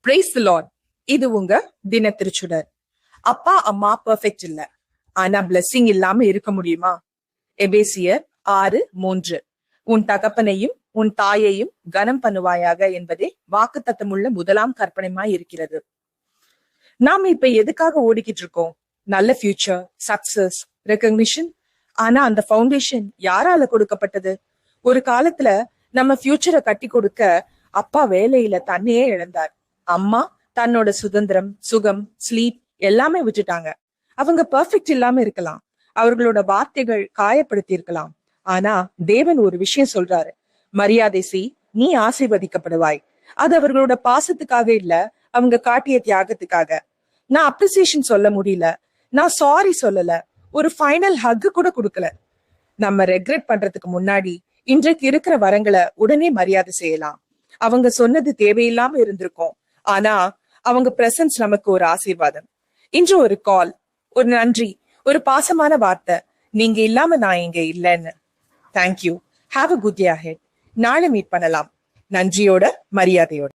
Praise the Lord. இது உங்க தின திருச்சுடர். அப்பா அம்மா பெர்ஃபெக்ட் இல்ல, ஆனா பிளெஸிங் இல்லாம இருக்க முடியுமா? எபேசியர் 6:3. உன் தகப்பனையும் உன் தாயையும் கனம் பண்ணுவாயாக என்பதே வாக்குத்தத்தமுள்ள முதலாம் கற்பனைமாய் இருக்கிறது. நாம இப்ப எதுக்காக ஓடிக்கிட்டு இருக்கோம்? நல்ல ஃபியூச்சர், சக்சஸ், ரெகக்னிஷன். ஆனா அந்த ஃபவுண்டேஷன் யாரால கொடுக்கப்பட்டது? ஒரு காலத்துல நம்ம ஃபியூச்சரை கட்டி கொடுக்க அப்பா வேலையில தன்னையே இழந்தார். அம்மா தன்னோட சுதந்திரம், சுகம், ஸ்லீப் எல்லாமே விட்டுட்டாங்க. அவங்க பெர்ஃபெக்ட் இல்லாம இருக்கலாம், அவர்களோட வார்த்தைகள் காயப்படுத்தி இருக்கலாம். ஆனா தேவன் ஒரு விஷயம் சொல்றாரு, மரியாதை செய், நீ ஆசீர்வதிக்கப்படுவாய். அது அவர்களோட பாசத்துக்காக இல்ல, அவங்க காட்டிய தியாகத்துக்காக. நான் அப்ரிசியேஷன் சொல்ல முடியல, நான் சாரி சொல்லல, ஒரு ஃபைனல் ஹக் கூட கொடுக்கல. நம்ம ரெக்ரெட் பண்றதுக்கு முன்னாடி இன்றைக்கு இருக்கிற வரங்களை உடனே மரியாதை செய்யலாம். அவங்க சொன்னது தேவையில்லாம இருந்திருக்கும், ஆனா அவங்க பிரசன்ஸ் நமக்கு ஒரு ஆசீர்வாதம். இன்று ஒரு கால், ஒரு நன்றி, ஒரு பாசமான வார்த்தை, நீங்க இல்லாம நான் இங்க இல்லைன்னு. Thank you. Have a good day ahead. நாளை மீட் பண்ணலாம். நன்றியோட, மரியாதையோட.